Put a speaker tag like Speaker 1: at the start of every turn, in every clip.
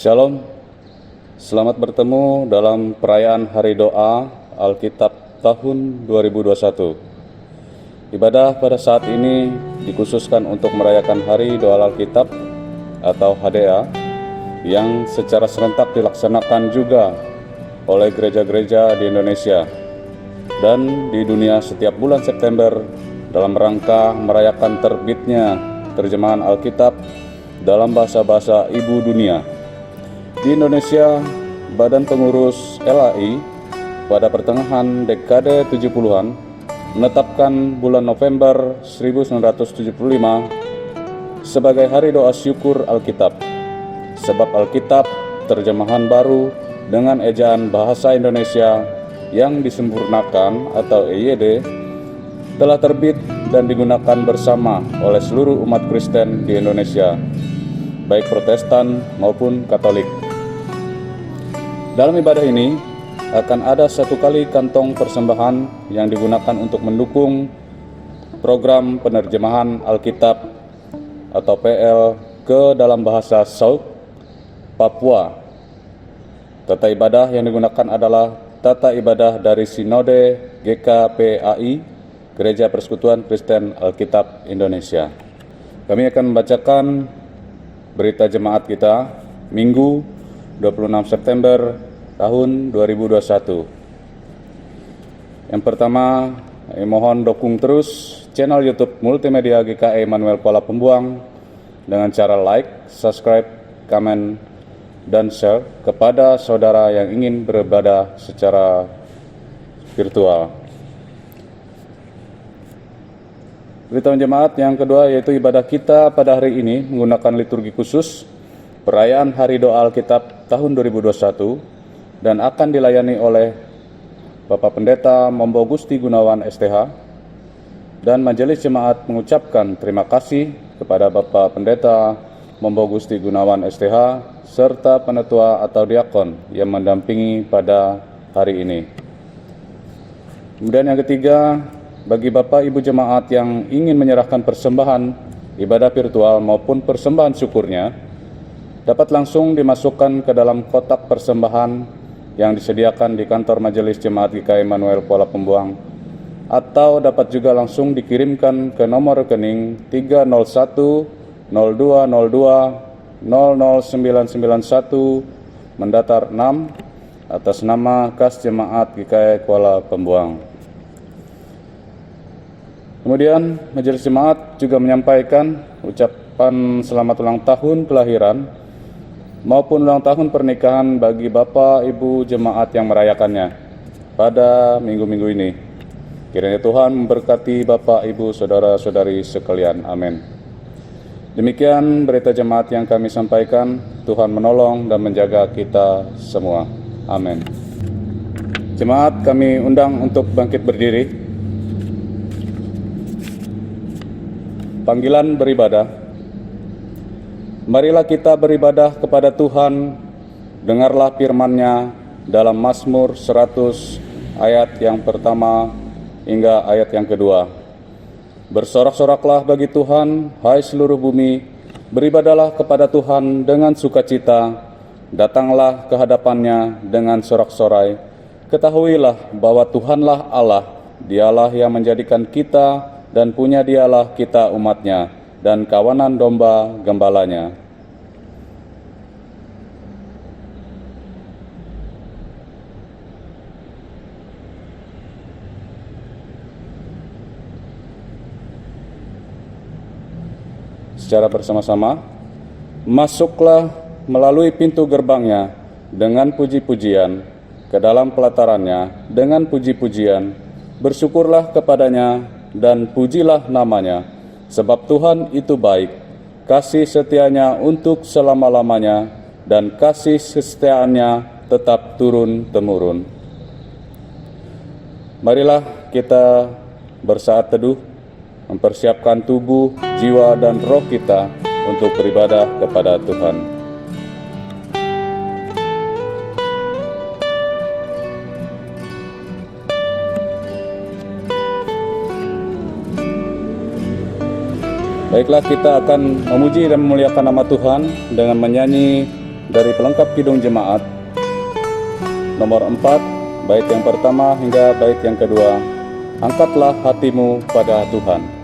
Speaker 1: Shalom, selamat bertemu dalam perayaan Hari Doa Alkitab tahun 2021. Ibadah pada saat ini dikhususkan untuk merayakan Hari Doa Alkitab atau HDA yang secara serentak dilaksanakan juga oleh gereja-gereja di Indonesia dan di dunia setiap bulan September dalam rangka merayakan terbitnya terjemahan Alkitab dalam bahasa-bahasa ibu dunia. Di Indonesia, Badan Pengurus LAI pada pertengahan dekade 70-an menetapkan bulan November 1975 sebagai Hari Doa Syukur Alkitab. Sebab Alkitab terjemahan baru dengan ejaan bahasa Indonesia yang disempurnakan atau EYD telah terbit dan digunakan bersama oleh seluruh umat Kristen di Indonesia, baik Protestan maupun Katolik. Dalam ibadah ini akan ada satu kali kantong persembahan yang digunakan untuk mendukung program penerjemahan Alkitab atau PL ke dalam bahasa Sauk, Papua. Tata ibadah yang digunakan adalah tata ibadah dari Sinode GKPAI, Gereja Persekutuan Kristen Alkitab Indonesia. Kami akan membacakan berita jemaat kita Minggu 26 September tahun 2021. Yang pertama, mohon dukung terus channel YouTube Multimedia GKI Manuel Kuala Pembuang dengan cara like, subscribe, komen, dan share kepada saudara yang ingin beribadah secara virtual. Berita jemaat yang kedua yaitu ibadah kita pada hari ini menggunakan liturgi khusus perayaan Hari Doa Alkitab tahun 2021 dan akan dilayani oleh Bapak Pendeta Mombo Gusti Gunawan STH, dan Majelis Jemaat mengucapkan terima kasih kepada Bapak Pendeta Mombo Gusti Gunawan STH serta penetua atau diakon yang mendampingi pada hari ini. Kemudian yang ketiga, bagi Bapak Ibu Jemaat yang ingin menyerahkan persembahan ibadah virtual maupun persembahan syukurnya, dapat langsung dimasukkan ke dalam kotak persembahan yang disediakan di kantor Majelis Jemaat GKI Manuel Kuala Pembuang, atau dapat juga langsung dikirimkan ke nomor rekening 301 0202 00991 mendatar 6 atas nama Kas Jemaat GKI Kuala Pembuang. Kemudian Majelis Jemaat juga menyampaikan ucapan selamat ulang tahun kelahiran maupun ulang tahun pernikahan bagi Bapak Ibu Jemaat yang merayakannya pada minggu-minggu ini. Kiranya Tuhan memberkati Bapak Ibu saudara-saudari sekalian. Amin. Demikian berita jemaat yang kami sampaikan. Tuhan menolong dan menjaga kita semua. Amin. Jemaat kami undang untuk bangkit berdiri. Panggilan beribadah. Marilah kita beribadah kepada Tuhan, dengarlah firman-Nya dalam Mazmur 100 ayat yang pertama hingga ayat yang kedua. Bersorak-soraklah bagi Tuhan, hai seluruh bumi, beribadahlah kepada Tuhan dengan sukacita, datanglah ke hadapan-Nya dengan sorak-sorai. Ketahuilah bahwa Tuhanlah Allah, Dialah yang menjadikan kita dan punya Dialah kita umat-Nya dan kawanan domba gembalanya. Secara bersama-sama, masuklah melalui pintu gerbangnya dengan puji-pujian, ke dalam pelatarannya dengan puji-pujian, bersyukurlah kepadanya dan pujilah namanya. Sebab Tuhan itu baik, kasih setianya untuk selama-lamanya, dan kasih kesetiaannya tetap turun-temurun. Marilah kita bersaat teduh, mempersiapkan tubuh, jiwa, dan roh kita untuk beribadah kepada Tuhan. Baiklah, kita akan memuji dan memuliakan nama Tuhan dengan menyanyi dari pelengkap Kidung Jemaat nomor 4, bait yang pertama hingga bait yang kedua. Angkatlah hatimu pada Tuhan.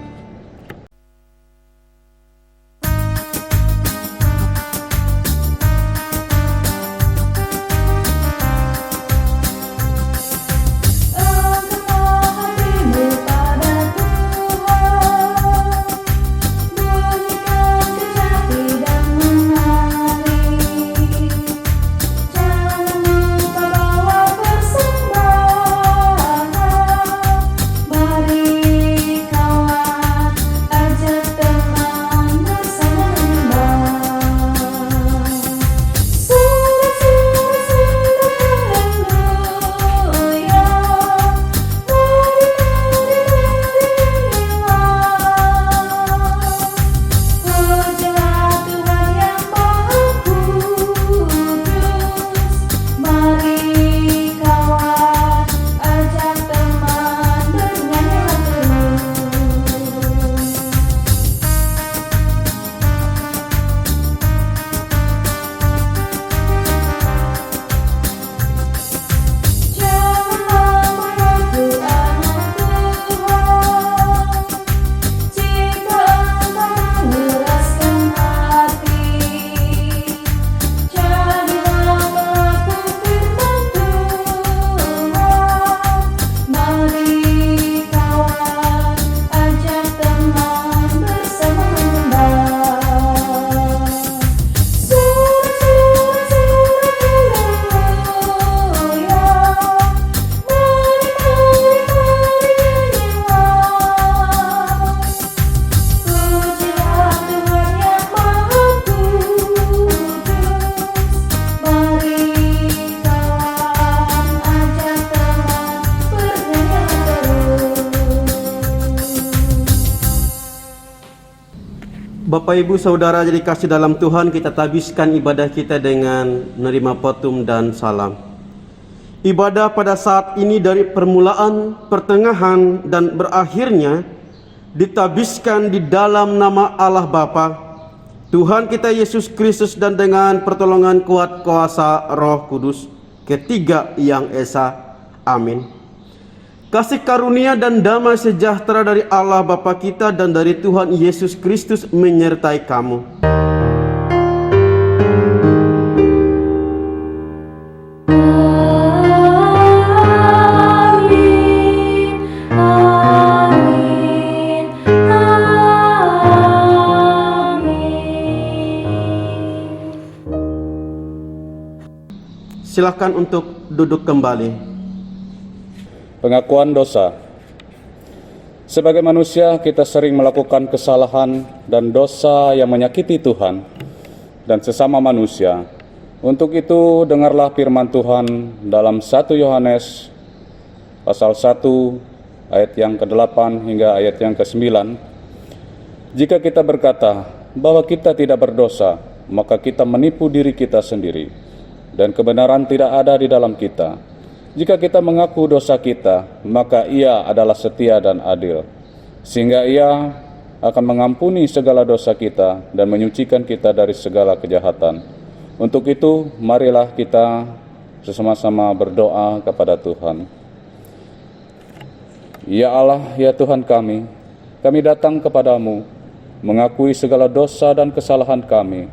Speaker 2: Bapak Ibu Saudara jadi kasih dalam Tuhan, kita tabiskan ibadah kita dengan menerima petum dan salam. Ibadah pada saat ini dari permulaan, pertengahan, dan berakhirnya ditabiskan di dalam nama Allah Bapa, Tuhan kita Yesus Kristus, dan dengan pertolongan kuat kuasa Roh Kudus, ketiga yang esa. Amin. Kasih karunia dan damai sejahtera dari Allah Bapa kita dan dari Tuhan Yesus Kristus menyertai kamu. Silakan untuk duduk kembali.
Speaker 1: Pengakuan dosa. Sebagai manusia, kita sering melakukan kesalahan dan dosa yang menyakiti Tuhan dan sesama manusia. Untuk itu, dengarlah firman Tuhan dalam 1 Yohanes pasal 1 ayat yang ke-8 hingga ayat yang ke-9. Jika kita berkata bahwa kita tidak berdosa, maka kita menipu diri kita sendiri, dan kebenaran tidak ada di dalam kita. Jika kita mengaku dosa kita, maka Ia adalah setia dan adil, sehingga Ia akan mengampuni segala dosa kita dan menyucikan kita dari segala kejahatan. Untuk itu, marilah kita bersama-sama berdoa kepada Tuhan. Ya Allah, ya Tuhan kami datang kepadamu, mengakui segala dosa dan kesalahan kami,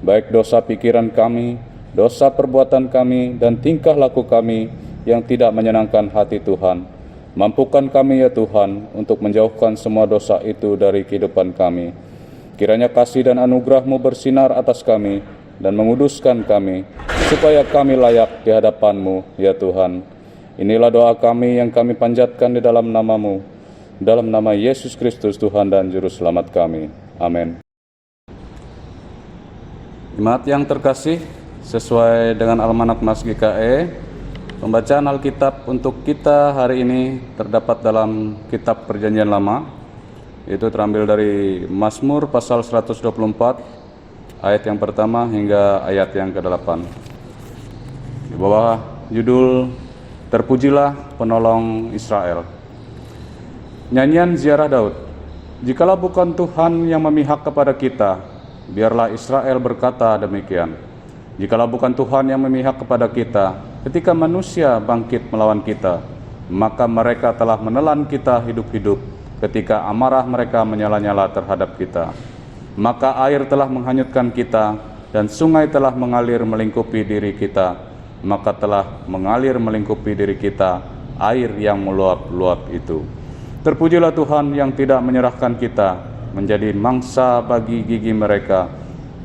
Speaker 1: baik dosa pikiran kami, dosa perbuatan kami, dan tingkah laku kami yang tidak menyenangkan hati Tuhan. Mampukan kami ya Tuhan untuk menjauhkan semua dosa itu dari kehidupan kami. Kiranya kasih dan anugerah-Mu bersinar atas kami dan menguduskan kami, supaya kami layak di hadapan-Mu ya Tuhan. Inilah doa kami yang kami panjatkan di dalam nama-Mu, dalam nama Yesus Kristus Tuhan dan Juru Selamat kami. Amin. Jemaat yang terkasih, sesuai dengan Almanak Mas GKE, pembacaan Alkitab untuk kita hari ini terdapat dalam Kitab Perjanjian Lama, yaitu terambil dari Mazmur pasal 124 ayat yang pertama hingga ayat yang ke-8. Di bawah judul Terpujilah Penolong Israel. Nyanyian ziarah Daud. Jikalau bukan Tuhan yang memihak kepada kita, biarlah Israel berkata demikian. Jikalau bukan Tuhan yang memihak kepada kita, ketika manusia bangkit melawan kita, maka mereka telah menelan kita hidup-hidup ketika amarah mereka menyala-nyala terhadap kita. Maka air telah menghanyutkan kita, dan sungai telah mengalir melingkupi diri kita. Maka telah mengalir melingkupi diri kita air yang meluap-luap itu. Terpujilah Tuhan yang tidak menyerahkan kita menjadi mangsa bagi gigi mereka.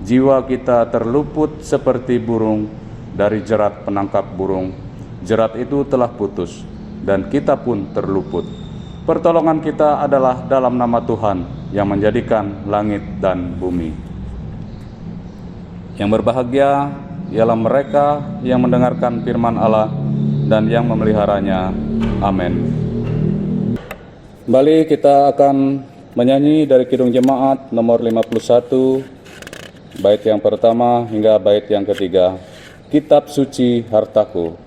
Speaker 1: Jiwa kita terluput seperti burung dari jerat penangkap burung. Jerat itu telah putus, dan kita pun terluput. Pertolongan kita adalah dalam nama Tuhan yang menjadikan langit dan bumi. Yang berbahagia ialah mereka yang mendengarkan firman Allah dan yang memeliharanya. Amin. Kembali kita akan menyanyi dari Kidung Jemaat nomor 51, bait yang pertama hingga bait yang ketiga. Kitab Suci Hartaku.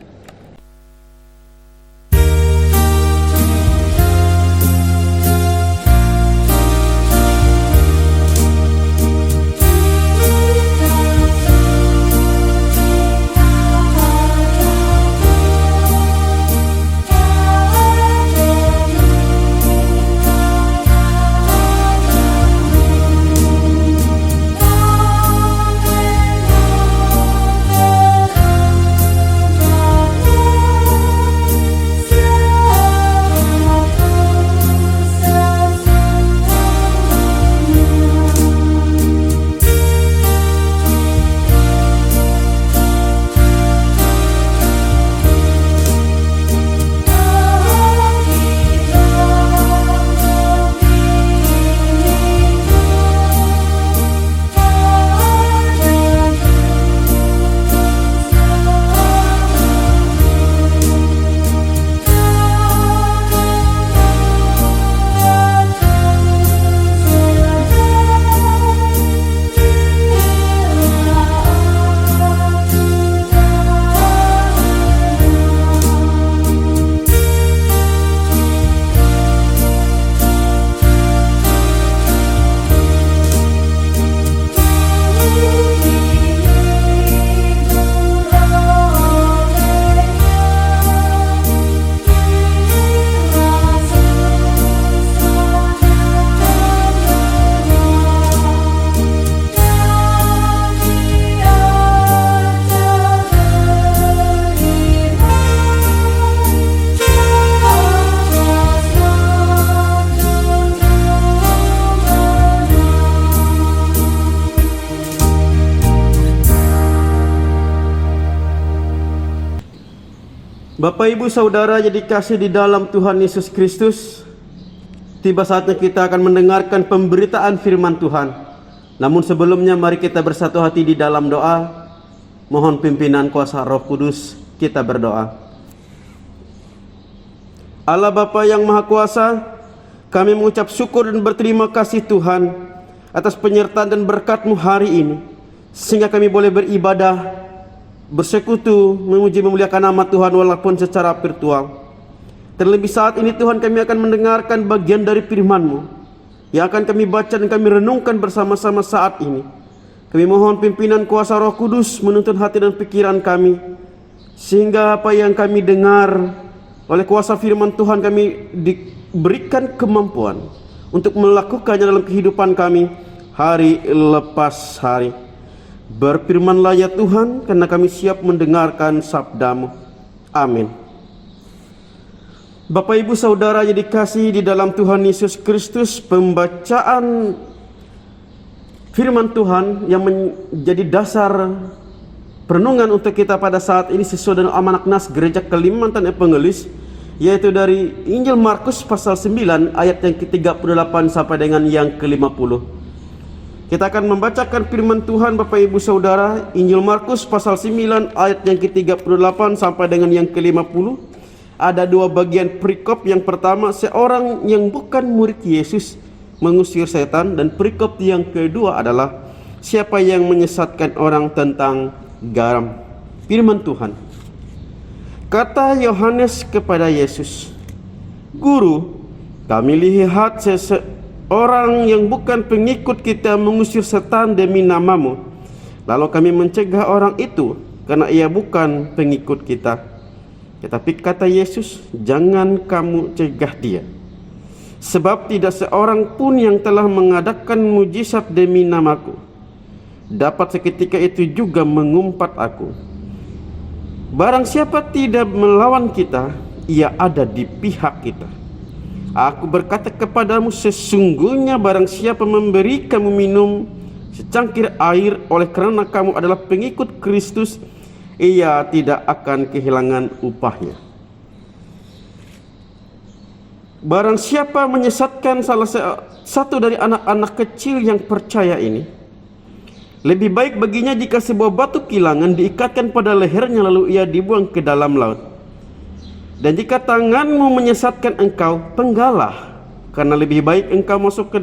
Speaker 2: Bapak, Ibu, Saudara yang dikasihi di dalam Tuhan Yesus Kristus, tiba saatnya kita akan mendengarkan pemberitaan firman Tuhan. Namun sebelumnya mari kita bersatu hati di dalam doa. Mohon pimpinan kuasa Roh Kudus, kita berdoa. Allah Bapa yang Maha Kuasa, kami mengucap syukur dan berterima kasih Tuhan atas penyertaan dan berkat-Mu hari ini, sehingga kami boleh beribadah, bersekutu, memuji memuliakan nama Tuhan walaupun secara virtual. Terlebih saat ini Tuhan, kami akan mendengarkan bagian dari firman-Mu yang akan kami baca dan kami renungkan bersama-sama saat ini. Kami mohon pimpinan kuasa Roh Kudus menuntun hati dan pikiran kami, sehingga apa yang kami dengar oleh kuasa firman Tuhan kami diberikan kemampuan untuk melakukannya dalam kehidupan kami hari lepas hari. Berfirmanlah ya Tuhan, karena kami siap mendengarkan sabda-Mu. Amin. Bapak, Ibu, Saudara yang dikasihi di dalam Tuhan Yesus Kristus, pembacaan firman Tuhan yang menjadi dasar perenungan untuk kita pada saat ini sesuai dengan amanat Nas Gereja Kalimantan Evangelis, yaitu dari Injil Markus pasal 9 ayat yang ke-38 sampai dengan yang ke-50. Kita akan membacakan firman Tuhan, Bapak, Ibu, Saudara, Injil Markus pasal 9 ayat yang ke-38 sampai dengan yang ke-50. Ada dua bagian perikop. Yang pertama, seorang yang bukan murid Yesus mengusir setan, dan perikop yang kedua adalah siapa yang menyesatkan orang tentang garam. Firman Tuhan. Kata Yohanes kepada Yesus, "Guru, kami lihat orang yang bukan pengikut kita mengusir setan demi nama-Mu, Lalu kami mencegah orang itu karena ia bukan pengikut kita. Tetapi kata Yesus, jangan kamu cegah dia. Sebab tidak seorang pun yang telah mengadakan mujizat demi namaku dapat seketika itu juga mengumpat aku. Barang siapa tidak melawan kita, ia ada di pihak kita. Aku berkata kepadamu, sesungguhnya barang siapa memberi kamu minum secangkir air oleh kerana kamu adalah pengikut Kristus, ia tidak akan kehilangan upahnya. Barang siapa menyesatkan salah satu dari anak-anak kecil yang percaya ini, lebih baik baginya jika sebuah batu kilangan diikatkan pada lehernya lalu ia dibuang ke dalam laut. Dan jika tanganmu menyesatkan engkau, penggalah, karena lebih baik engkau masuk ke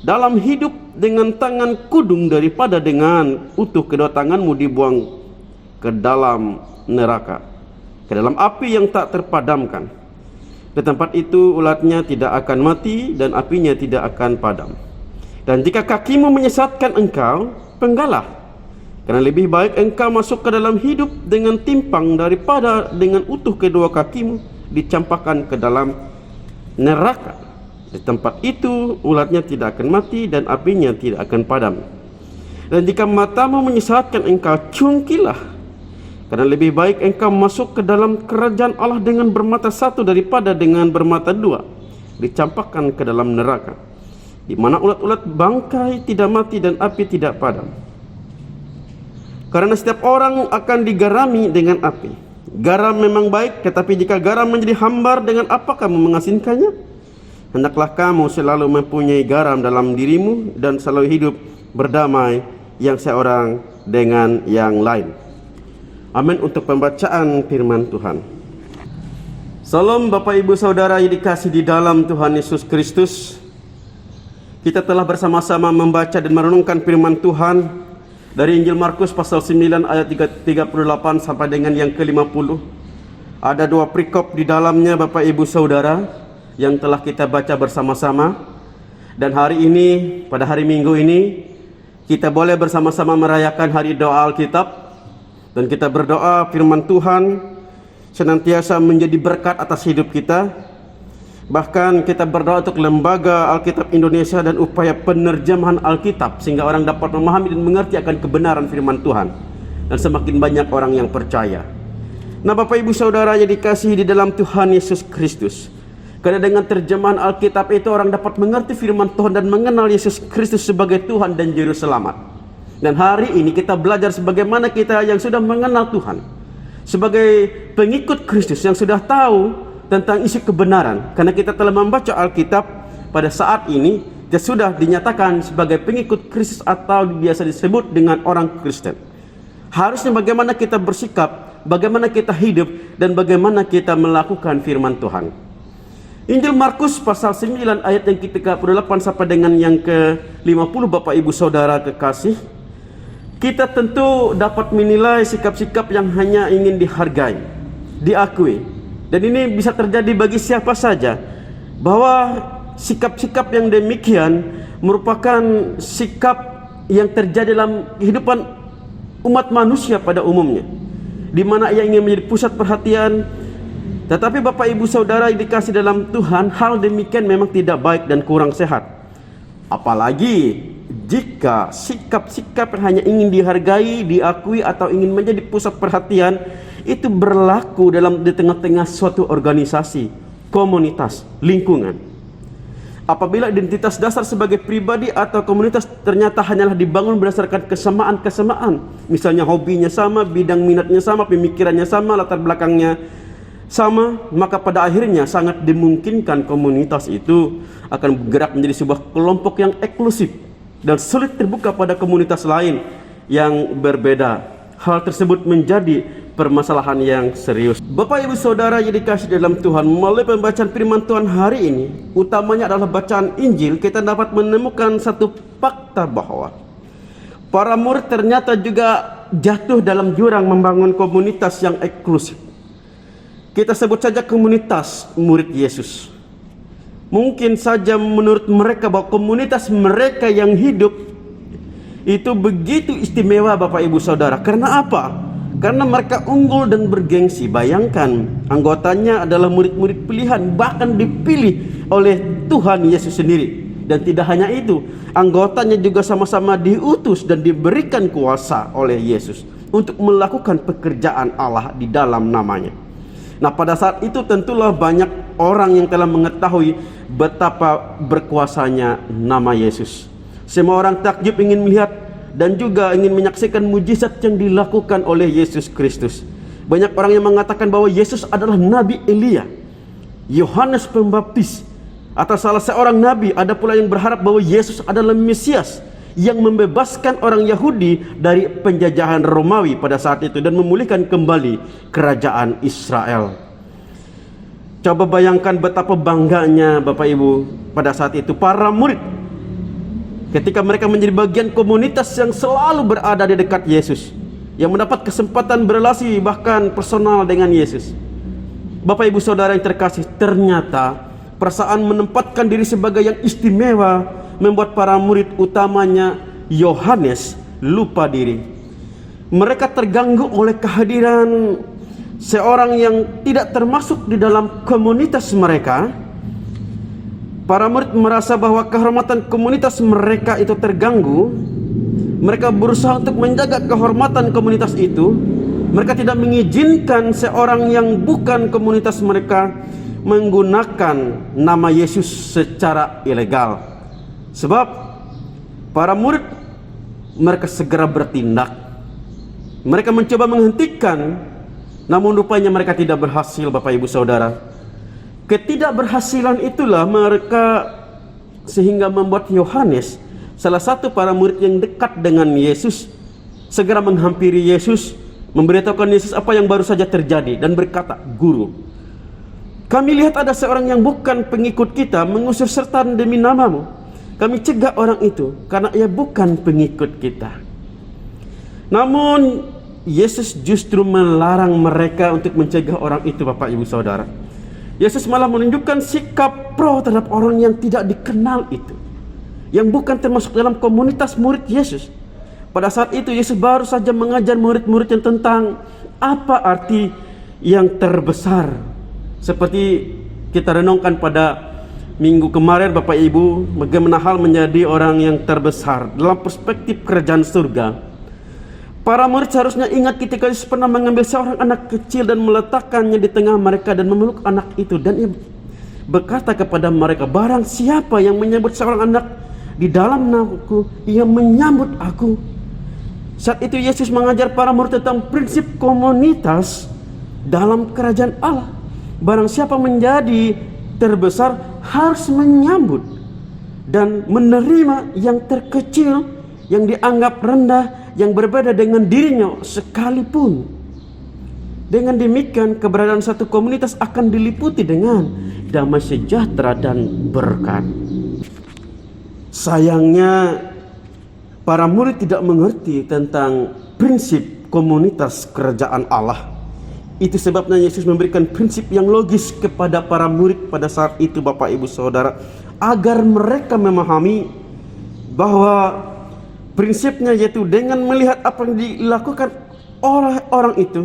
Speaker 2: dalam hidup dengan tangan kudung daripada dengan utuh kedua tanganmu dibuang ke dalam neraka, ke dalam api yang tak terpadamkan. Di tempat itu ulatnya tidak akan mati dan apinya tidak akan padam. Dan jika kakimu menyesatkan engkau, penggalah, karena lebih baik engkau masuk ke dalam hidup dengan timpang daripada dengan utuh kedua kakimu dicampakkan ke dalam neraka. Di tempat itu ulatnya tidak akan mati dan apinya tidak akan padam. Dan jika matamu menyesatkan engkau, cungkilah, karena lebih baik engkau masuk ke dalam kerajaan Allah dengan bermata satu daripada dengan bermata dua dicampakkan ke dalam neraka, di mana ulat-ulat bangkai tidak mati dan api tidak padam. Karena setiap orang akan digarami dengan api. Garam memang baik, tetapi jika garam menjadi hambar, dengan apa kamu mengasinkannya? Hendaklah kamu selalu mempunyai garam dalam dirimu dan selalu hidup berdamai yang seorang dengan yang lain. Amin untuk pembacaan firman Tuhan. Salam Bapak Ibu Saudara yang dikasihi di dalam Tuhan Yesus Kristus. Kita telah bersama-sama membaca dan merenungkan firman Tuhan dari Injil Markus pasal 9 ayat 38 sampai dengan yang ke-50. Ada dua perikop di dalamnya Bapak Ibu Saudara yang telah kita baca bersama-sama. Dan hari ini, pada hari Minggu ini, kita boleh bersama-sama merayakan hari doa Alkitab. Dan kita berdoa firman Tuhan senantiasa menjadi berkat atas hidup kita. Bahkan kita berdoa untuk Lembaga Alkitab Indonesia dan upaya penerjemahan Alkitab, sehingga orang dapat memahami dan mengerti akan kebenaran firman Tuhan, dan semakin banyak orang yang percaya. Nah Bapak Ibu Saudara yang dikasihi di dalam Tuhan Yesus Kristus, karena dengan terjemahan Alkitab itu orang dapat mengerti firman Tuhan dan mengenal Yesus Kristus sebagai Tuhan dan Juru Selamat. Dan hari ini kita belajar sebagaimana kita yang sudah mengenal Tuhan sebagai pengikut Kristus, yang sudah tahu tentang isi kebenaran, karena kita telah membaca Alkitab. Pada saat ini dia sudah dinyatakan sebagai pengikut Kristus atau biasa disebut dengan orang Kristen. Harusnya bagaimana kita bersikap, bagaimana kita hidup, dan bagaimana kita melakukan firman Tuhan. Injil Markus pasal 9 ayat yang ke-38 sampai dengan yang ke-50 Bapak Ibu Saudara kekasih, kita tentu dapat menilai sikap-sikap yang hanya ingin dihargai, diakui. Dan ini bisa terjadi bagi siapa saja, bahwa sikap-sikap yang demikian merupakan sikap yang terjadi dalam kehidupan umat manusia pada umumnya, di mana ia ingin menjadi pusat perhatian. Tetapi Bapak Ibu Saudara yang dikasih dalam Tuhan, hal demikian memang tidak baik dan kurang sehat. Apalagi jika sikap-sikap yang hanya ingin dihargai, diakui, atau ingin menjadi pusat perhatian itu berlaku di tengah-tengah suatu organisasi, komunitas, lingkungan. Apabila identitas dasar sebagai pribadi atau komunitas ternyata hanyalah dibangun berdasarkan kesamaan-kesamaan, misalnya hobinya sama, bidang minatnya sama, pemikirannya sama, latar belakangnya sama, maka pada akhirnya sangat dimungkinkan komunitas itu akan bergerak menjadi sebuah kelompok yang eksklusif dan sulit terbuka pada komunitas lain yang berbeda. Hal tersebut menjadi permasalahan yang serius. Bapak Ibu Saudara yang dikasihi dalam Tuhan, melalui pembacaan firman Tuhan hari ini, utamanya adalah bacaan Injil, kita dapat menemukan satu fakta bahwa para murid ternyata juga jatuh dalam jurang membangun komunitas yang eksklusif. Kita sebut saja komunitas murid Yesus. Mungkin saja menurut mereka bahwa komunitas mereka yang hidup itu begitu istimewa Bapak Ibu Saudara. Karena apa? Karena mereka unggul dan bergengsi. Bayangkan, anggotanya adalah murid-murid pilihan, bahkan dipilih oleh Tuhan Yesus sendiri. Dan tidak hanya itu, anggotanya juga sama-sama diutus dan diberikan kuasa oleh Yesus untuk melakukan pekerjaan Allah di dalam namanya. Nah, pada saat itu tentulah banyak orang yang telah mengetahui betapa berkuasanya nama Yesus. Semua orang takjub ingin melihat dan juga ingin menyaksikan mujizat yang dilakukan oleh Yesus Kristus. Banyak orang yang mengatakan bahwa Yesus adalah Nabi Elia, Yohanes Pembaptis, atau salah seorang nabi. Ada pula yang berharap bahwa Yesus adalah Mesias yang membebaskan orang Yahudi dari penjajahan Romawi pada saat itu dan memulihkan kembali kerajaan Israel. Coba bayangkan betapa bangganya Bapak Ibu pada saat itu para murid ketika mereka menjadi bagian komunitas yang selalu berada di dekat Yesus, yang mendapat kesempatan berelasi bahkan personal dengan Yesus. Bapak Ibu Saudara yang terkasih, ternyata perasaan menempatkan diri sebagai yang istimewa membuat para murid utamanya Yohanes lupa diri. Mereka terganggu oleh kehadiran seorang yang tidak termasuk di dalam komunitas mereka. Para murid merasa bahwa kehormatan komunitas mereka itu terganggu. Mereka berusaha untuk menjaga kehormatan komunitas itu. Mereka tidak mengizinkan seorang yang bukan komunitas mereka menggunakan nama Yesus secara ilegal. Sebab para murid mereka segera bertindak. Mereka mencoba menghentikan, namun rupanya mereka tidak berhasil Bapak Ibu Saudara. Ketidakberhasilan itulah mereka sehingga membuat Yohanes, salah satu para murid yang dekat dengan Yesus, segera menghampiri Yesus, memberitahukan Yesus apa yang baru saja terjadi dan berkata, "Guru, kami lihat ada seorang yang bukan pengikut kita mengusir setan demi namamu. Kami cegah orang itu karena ia bukan pengikut kita." Namun Yesus justru melarang mereka untuk mencegah orang itu Bapak Ibu Saudara. Yesus malah menunjukkan sikap pro terhadap orang yang tidak dikenal itu, yang bukan termasuk dalam komunitas murid Yesus. Pada saat itu Yesus baru saja mengajar murid-muridnya tentang apa arti yang terbesar. Seperti kita renungkan pada minggu kemarin Bapak Ibu, bagaimana hal menjadi orang yang terbesar dalam perspektif kerajaan surga. Para murid seharusnya ingat ketika Yesus pernah mengambil seorang anak kecil dan meletakkannya di tengah mereka dan memeluk anak itu, dan ia berkata kepada mereka, "Barang siapa yang menyambut seorang anak di dalam namaku, ia menyambut aku." Saat itu Yesus mengajar para murid tentang prinsip komunitas dalam kerajaan Allah. Barang siapa menjadi terbesar harus menyambut dan menerima yang terkecil, yang dianggap rendah, yang berbeda dengan dirinya sekalipun. Dengan demikian keberadaan satu komunitas akan diliputi dengan damai sejahtera dan berkat. Sayangnya para murid tidak mengerti tentang prinsip komunitas kerajaan Allah. Itu sebabnya Yesus memberikan prinsip yang logis kepada para murid pada saat itu Bapak Ibu Saudara, agar mereka memahami bahwa prinsipnya yaitu dengan melihat apa yang dilakukan oleh orang itu,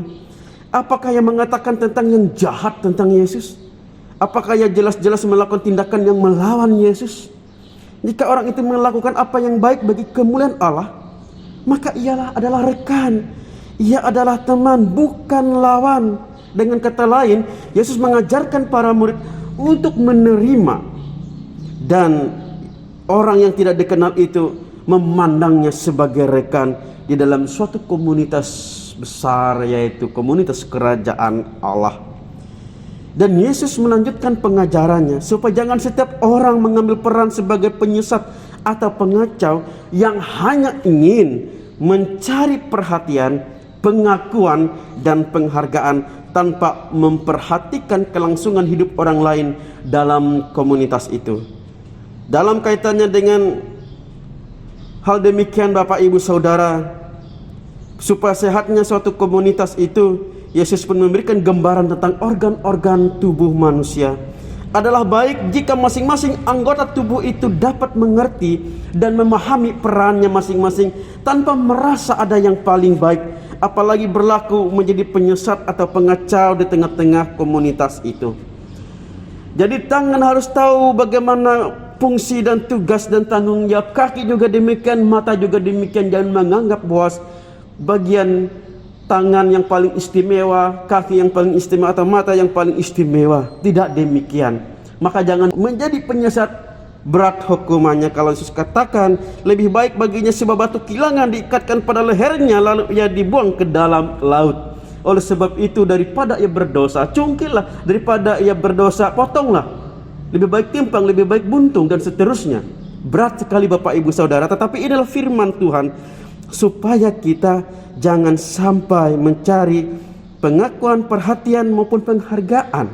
Speaker 2: apakah ia mengatakan tentang yang jahat tentang Yesus? Apakah ia jelas-jelas melakukan tindakan yang melawan Yesus? Jika orang itu melakukan apa yang baik bagi kemuliaan Allah, maka ialah adalah rekan, ia adalah teman, bukan lawan. Dengan kata lain, Yesus mengajarkan para murid untuk menerima, dan orang yang tidak dikenal itu memandangnya sebagai rekan di dalam suatu komunitas besar, yaitu komunitas kerajaan Allah. Dan Yesus melanjutkan pengajarannya supaya jangan setiap orang mengambil peran sebagai penyesat atau pengacau yang hanya ingin mencari perhatian, pengakuan, dan penghargaan tanpa memperhatikan kelangsungan hidup orang lain dalam komunitas itu. Dalam kaitannya dengan hal demikian Bapak Ibu Saudara, supaya sehatnya suatu komunitas itu, Yesus pun memberikan gambaran tentang organ-organ tubuh manusia. adalah baik jika masing-masing anggota tubuh itu dapat mengerti dan memahami perannya masing-masing tanpa merasa ada yang paling baik, apalagi berlaku menjadi penyesat atau pengacau di tengah-tengah komunitas itu. Jadi tangan harus tahu bagaimana fungsi dan tugas dan tanggung jawab. Kaki juga demikian, mata juga demikian. Jangan menganggap bahwa bagian tangan yang paling istimewa, kaki yang paling istimewa, atau mata yang paling istimewa. Tidak demikian. Maka jangan menjadi penyesat, berat hukumannya. Kalau Yesus katakan lebih baik baginya sebuah batu kilangan diikatkan pada lehernya lalu ia dibuang ke dalam laut. Oleh sebab itu, daripada ia berdosa, cungkillah. Daripada ia berdosa, potonglah. Lebih baik timpang, lebih baik buntung, dan seterusnya. Berat sekali Bapak Ibu Saudara, tetapi inilah firman Tuhan, supaya kita jangan sampai mencari pengakuan, perhatian maupun penghargaan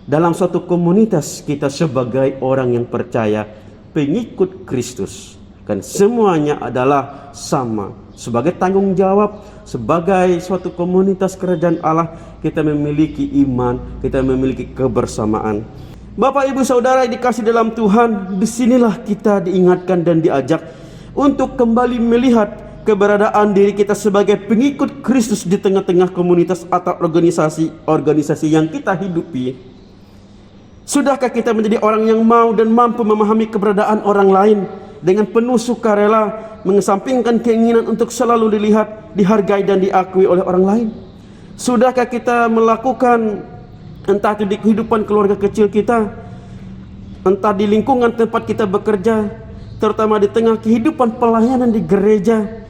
Speaker 2: dalam suatu komunitas kita sebagai orang yang percaya, pengikut Kristus. Kan semuanya adalah sama. Sebagai tanggung jawab, sebagai suatu komunitas kerajaan Allah, kita memiliki iman, kita memiliki kebersamaan. Bapak Ibu Saudara yang dikasih dalam Tuhan, disinilah kita diingatkan dan diajak untuk kembali melihat keberadaan diri kita sebagai pengikut Kristus di tengah-tengah komunitas atau organisasi yang kita hidupi. Sudahkah kita menjadi orang yang mau dan mampu memahami keberadaan orang lain dengan penuh sukarela, mengesampingkan keinginan untuk selalu dilihat, dihargai dan diakui oleh orang lain? Sudahkah kita melakukan, entah itu di kehidupan keluarga kecil kita, entah di lingkungan tempat kita bekerja, terutama di tengah kehidupan pelayanan di gereja,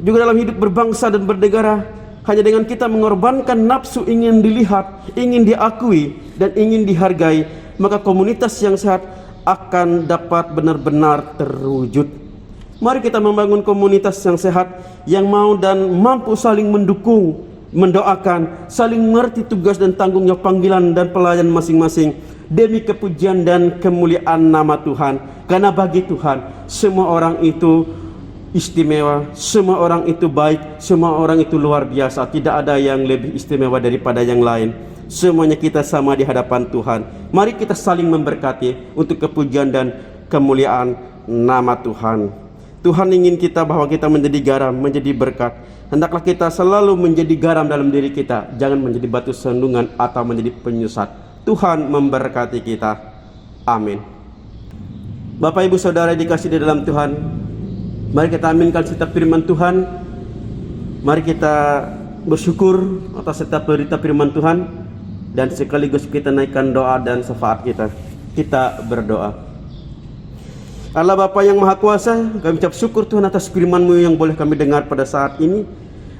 Speaker 2: juga dalam hidup berbangsa dan bernegara, hanya dengan kita mengorbankan nafsu ingin dilihat, ingin diakui, dan ingin dihargai, maka komunitas yang sehat akan dapat benar-benar terwujud. Mari kita membangun komunitas yang sehat, yang mau dan mampu saling mendukung, mendoakan, saling mengerti tugas dan tanggung jawab panggilan dan pelayan masing-masing demi kepujian dan kemuliaan nama Tuhan. Karena bagi Tuhan semua orang itu istimewa, semua orang itu baik, semua orang itu luar biasa. Tidak ada yang lebih istimewa daripada yang lain. Semuanya kita sama di hadapan Tuhan. Mari kita saling memberkati untuk kepujian dan kemuliaan nama Tuhan. Tuhan ingin kita bahwa kita menjadi garam, menjadi berkat. Hendaklah kita selalu menjadi garam dalam diri kita, jangan menjadi batu sandungan atau menjadi penyesat. Tuhan memberkati kita. Amin. Bapak Ibu Saudara dikasih di dalam Tuhan, mari kita aminkan setiap firman Tuhan. Mari kita bersyukur atas setiap berita firman Tuhan, dan sekaligus kita naikkan doa dan syafaat kita. Kita berdoa. Allah Bapa yang Maha Kuasa, kami ucap syukur Tuhan atas firman-Mu yang boleh kami dengar pada saat ini,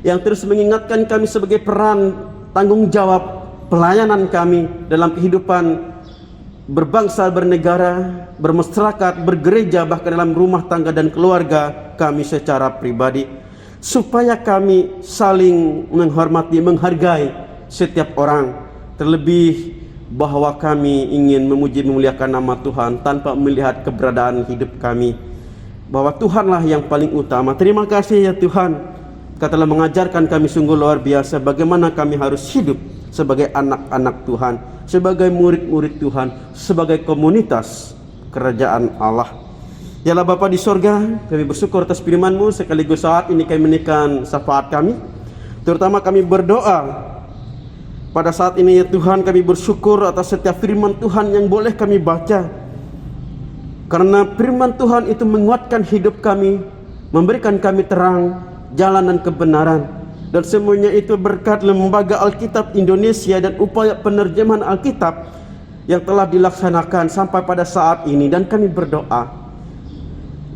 Speaker 2: yang terus mengingatkan kami sebagai peran tanggung jawab pelayanan kami dalam kehidupan berbangsa, bernegara, bermasyarakat, bergereja, bahkan dalam rumah tangga dan keluarga kami secara pribadi, supaya kami saling menghormati, menghargai setiap orang, terlebih bahwa kami ingin memuji memuliakan nama Tuhan tanpa melihat keberadaan hidup kami, bahwa Tuhanlah yang paling utama. Terima kasih ya Tuhan, Kau telah mengajarkan kami sungguh luar biasa bagaimana kami harus hidup sebagai anak-anak Tuhan, sebagai murid-murid Tuhan, sebagai komunitas kerajaan Allah. Yalah Bapa di sorga, kami bersyukur atas firman-Mu, sekaligus saat ini kami menaikkan syafaat kami, terutama kami berdoa pada saat ini ya Tuhan, kami bersyukur atas setiap firman Tuhan yang boleh kami baca, karena firman Tuhan itu menguatkan hidup kami, memberikan kami terang, jalan dan kebenaran. Dan semuanya itu berkat Lembaga Alkitab Indonesia dan upaya penerjemahan Alkitab yang telah dilaksanakan sampai pada saat ini. Dan kami berdoa,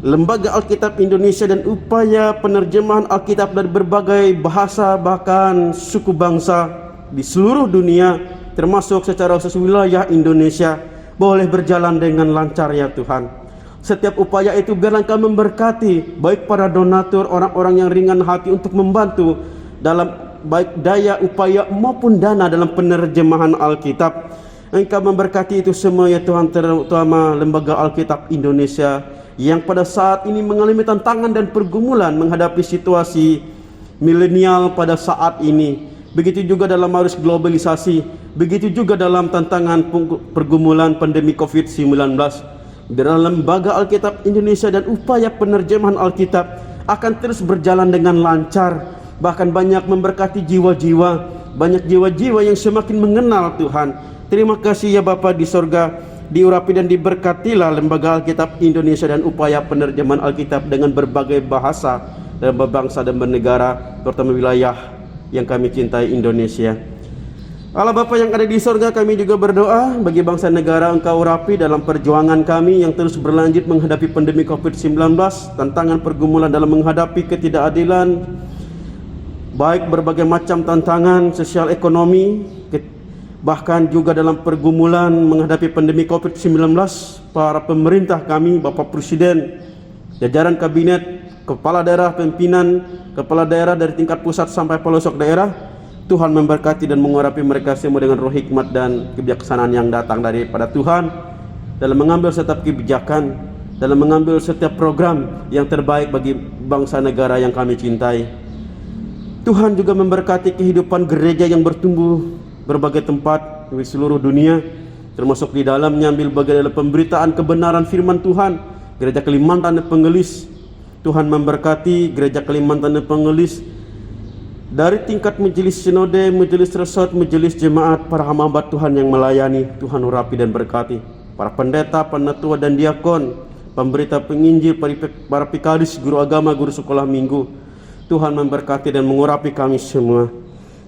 Speaker 2: Lembaga Alkitab Indonesia dan upaya penerjemahan Alkitab dari berbagai bahasa, bahkan suku bangsa di seluruh dunia, termasuk secara khusus wilayah Indonesia, boleh berjalan dengan lancar ya Tuhan. Setiap upaya itu biarlah Engkau memberkati, baik para donatur, orang-orang yang ringan hati untuk membantu dalam baik daya, upaya maupun dana dalam penerjemahan Alkitab. Engkau memberkati itu semua ya Tuhan, terutama Lembaga Alkitab Indonesia yang pada saat ini mengalami tantangan dan pergumulan menghadapi situasi milenial pada saat ini, begitu juga dalam arus globalisasi, begitu juga dalam tantangan pergumulan pandemi COVID-19. Dalam Lembaga Alkitab Indonesia dan upaya penerjemahan Alkitab akan terus berjalan dengan lancar, bahkan banyak memberkati jiwa-jiwa, banyak jiwa-jiwa yang semakin mengenal Tuhan. Terima kasih ya Bapa di sorga, diurapi dan diberkatilah Lembaga Alkitab Indonesia dan upaya penerjemahan Alkitab dengan berbagai bahasa dan berbangsa dan bernegara, terutama wilayah yang kami cintai, Indonesia. Allah Bapa yang ada di sorga, kami juga berdoa bagi bangsa negara Engkau urapi dalam perjuangan kami yang terus berlanjut menghadapi pandemi COVID-19, tantangan pergumulan dalam menghadapi ketidakadilan, baik berbagai macam tantangan sosial ekonomi, bahkan juga dalam pergumulan menghadapi pandemi COVID-19. Para pemerintah kami, Bapak Presiden, jajaran kabinet, kepala daerah, pimpinan kepala daerah dari tingkat pusat sampai pelosok daerah, Tuhan memberkati dan mengurapi mereka semua dengan roh hikmat dan kebijaksanaan yang datang daripada Tuhan dalam mengambil setiap kebijakan, dalam mengambil setiap program yang terbaik bagi bangsa negara yang kami cintai. Tuhan juga memberkati kehidupan gereja yang bertumbuh berbagai tempat di seluruh dunia, termasuk di dalamnya ambil bagian dalam pemberitaan kebenaran firman Tuhan. Gereja Kalimantan dan Pengelis, Tuhan memberkati gereja Kalimantan dan Pengelis dari tingkat majelis sinode, majelis resort, majelis jemaat, para hamba Tuhan yang melayani. Tuhan urapi dan berkati para pendeta, penatua dan diakon, pemberita penginjil, para pikaris, guru agama, guru sekolah minggu. Tuhan memberkati dan mengurapi kami semua.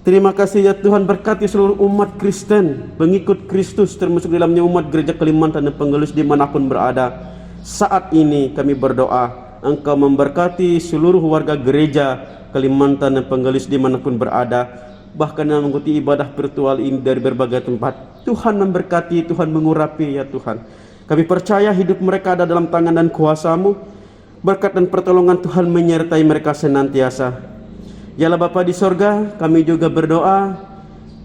Speaker 2: Terima kasih ya Tuhan, berkati seluruh umat Kristen, pengikut Kristus, termasuk dalamnya umat gereja Kalimantan dan Pengelis dimanapun berada. Saat ini kami berdoa Engkau memberkati seluruh warga gereja Kalimantan dan Pengelis dimanapun berada, bahkan yang mengikuti ibadah virtual ini dari berbagai tempat. Tuhan memberkati, Tuhan mengurapi ya Tuhan. Kami percaya hidup mereka ada dalam tangan dan kuasa-Mu. Berkat dan pertolongan Tuhan menyertai mereka senantiasa. Yalah Bapa di sorga, kami juga berdoa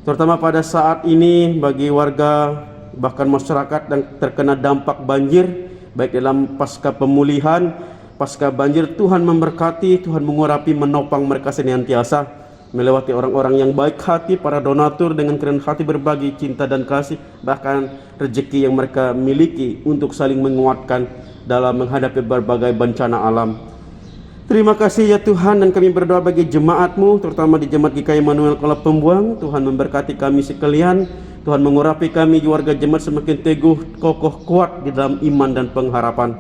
Speaker 2: terutama pada saat ini bagi warga bahkan masyarakat yang terkena dampak banjir, baik dalam pasca pemulihan, pasca banjir. Tuhan memberkati, Tuhan mengurapi, menopang mereka senantiasa, melewati orang-orang yang baik hati, para donatur dengan kerendahan hati berbagi cinta dan kasih, bahkan rezeki yang mereka miliki untuk saling menguatkan dalam menghadapi berbagai bencana alam. Terima kasih ya Tuhan, dan kami berdoa bagi jemaat-Mu, terutama di Jemaat GKI Immanuel Kala Pembuang. Tuhan memberkati kami sekalian, Tuhan mengurapi kami warga jemaat semakin teguh, kokoh, kuat di dalam iman dan pengharapan.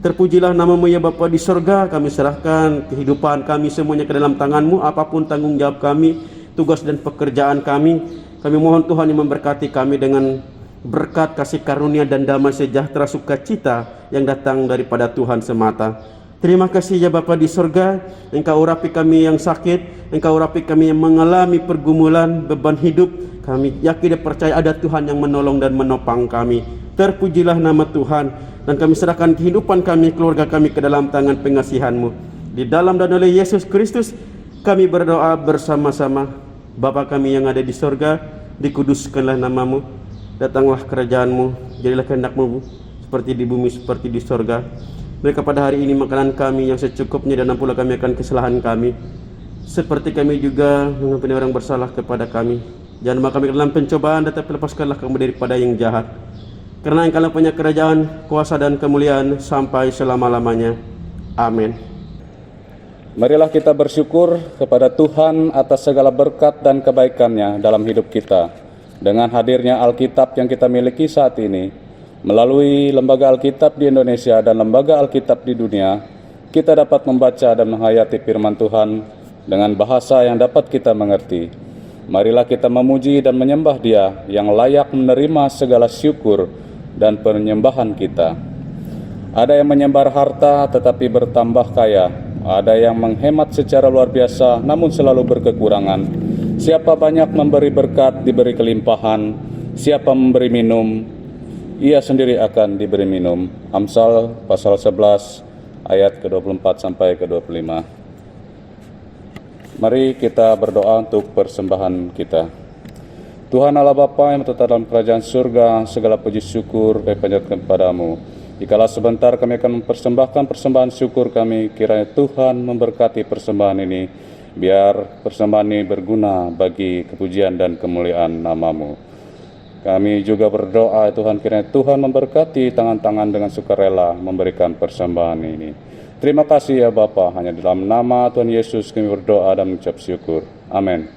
Speaker 2: Terpujilah nama-Mu ya Bapa di sorga. Kami serahkan kehidupan kami semuanya ke dalam tangan-Mu, apapun tanggung jawab kami, tugas dan pekerjaan kami. Kami mohon Tuhan yang memberkati kami dengan berkat, kasih karunia dan damai sejahtera sukacita yang datang daripada Tuhan semata. Terima kasih ya Bapa di sorga, Engkau urapi kami yang sakit, Engkau urapi kami yang mengalami pergumulan, beban hidup. Kami yakin dan percaya ada Tuhan yang menolong dan menopang kami. Terpujilah nama Tuhan, dan kami serahkan kehidupan kami, keluarga kami ke dalam tangan pengasihan-Mu. Di dalam dan oleh Yesus Kristus kami berdoa bersama-sama. Bapa kami yang ada di sorga, dikuduskanlah nama-Mu, datanglah kerajaan-Mu, jadilah kehendak-Mu seperti di bumi seperti di sorga. Mereka pada hari ini makanan kami yang secukupnya, dan ampunilah kami akan kesalahan kami, seperti kami juga mengampuni orang bersalah kepada kami. Jangan bawa kami ke dalam pencobaan, tetapi lepaskanlah kami daripada yang jahat. Karena Engkau punya kerajaan, kuasa dan kemuliaan sampai selama-lamanya. Amin.
Speaker 1: Marilah kita bersyukur kepada Tuhan atas segala berkat dan kebaikan-Nya dalam hidup kita. Dengan hadirnya Alkitab yang kita miliki saat ini, melalui Lembaga Alkitab di Indonesia dan Lembaga Alkitab di dunia, kita dapat membaca dan menghayati firman Tuhan dengan bahasa yang dapat kita mengerti. Marilah kita memuji dan menyembah Dia yang layak menerima segala syukur dan penyembahan kita. Ada yang menyebar harta tetapi bertambah kaya, ada yang menghemat secara luar biasa namun selalu berkekurangan. Siapa banyak memberi berkat diberi kelimpahan, siapa memberi minum, ia sendiri akan diberi minum. Amsal pasal 11 ayat ke-24 sampai ke-25. Mari kita berdoa untuk persembahan kita. Tuhan Allah Bapa yang tetap dalam kerajaan surga, segala puji syukur kami panjatkan kepadamu. Dikala sebentar kami akan mempersembahkan persembahan syukur kami, kiranya Tuhan memberkati persembahan ini Biar persembahan ini berguna bagi kepujian dan kemuliaan nama-Mu. Kami juga berdoa Tuhan, kiranya Tuhan memberkati tangan-tangan dengan sukarela memberikan persembahan ini. Terima kasih ya Bapa, hanya dalam nama Tuhan Yesus kami berdoa dan mengucap syukur. Amin.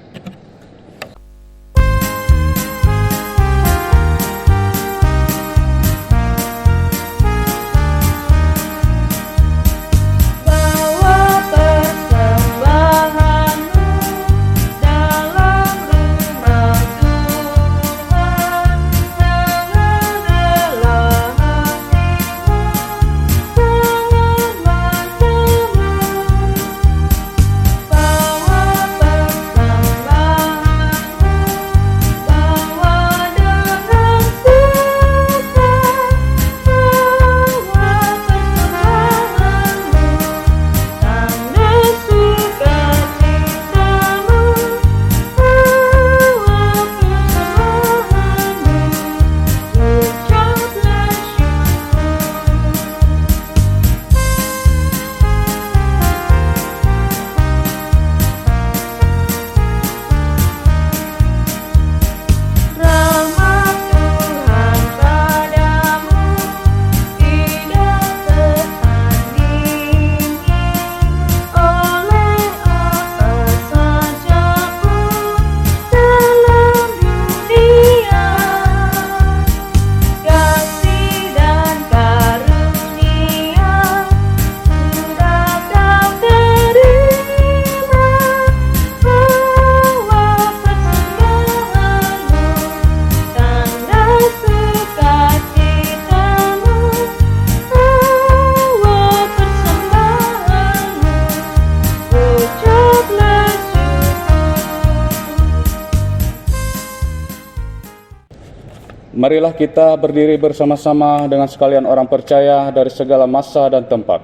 Speaker 1: Marilah kita berdiri bersama-sama dengan sekalian orang percaya dari segala masa dan tempat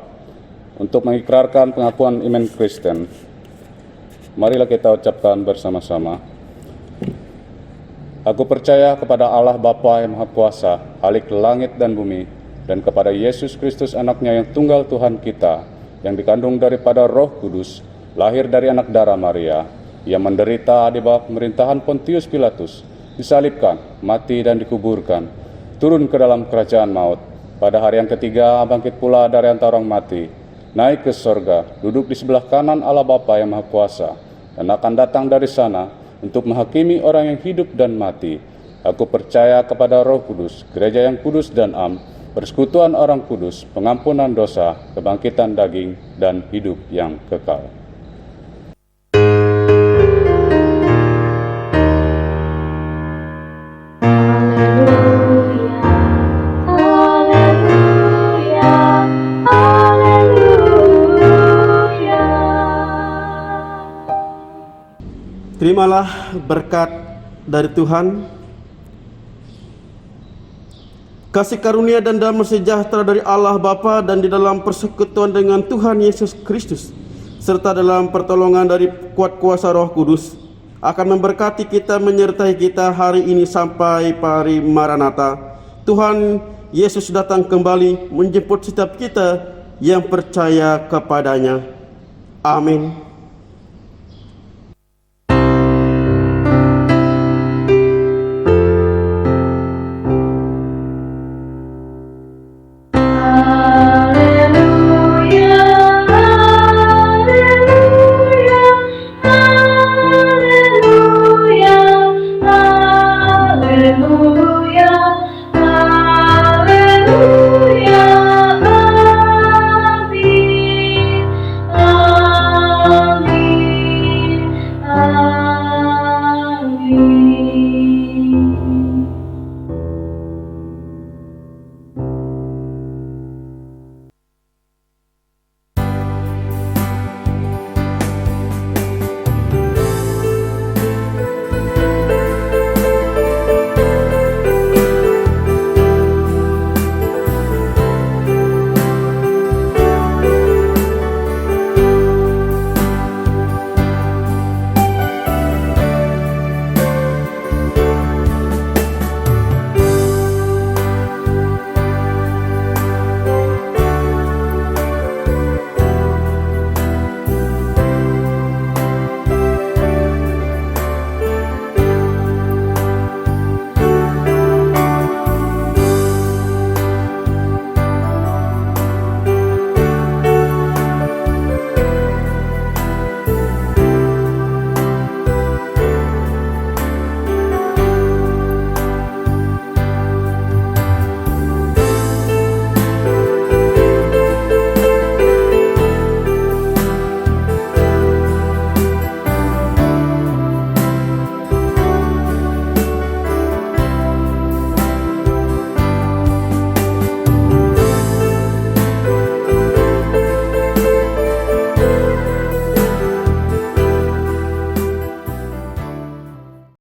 Speaker 1: untuk mengikrarkan pengakuan iman Kristen. Marilah kita ucapkan bersama-sama. Aku percaya kepada Allah Bapa yang Maha Kuasa, Khalik langit dan bumi, dan kepada Yesus Kristus anaknya yang tunggal Tuhan kita, yang dikandung daripada Roh Kudus, lahir dari anak darah Maria, yang menderita di bawah pemerintahan Pontius Pilatus, disalibkan, mati dan dikuburkan, turun ke dalam kerajaan maut. Pada hari yang ketiga bangkit pula dari antara orang mati, naik ke sorga, duduk di sebelah kanan Allah Bapa yang Maha Kuasa, dan akan datang dari sana untuk menghakimi orang yang hidup dan mati. Aku percaya kepada Roh Kudus, gereja yang kudus dan am, persekutuan orang kudus, pengampunan dosa, kebangkitan daging, dan hidup yang kekal.
Speaker 2: Terimalah berkat dari Tuhan, kasih karunia dan damai sejahtera dari Allah Bapa dan di dalam persekutuan dengan Tuhan Yesus Kristus, serta dalam pertolongan dari kuat kuasa Roh Kudus, akan memberkati kita, menyertai kita hari ini sampai hari Maranatha. Tuhan Yesus datang kembali menjemput setiap kita yang percaya kepadanya. Amin.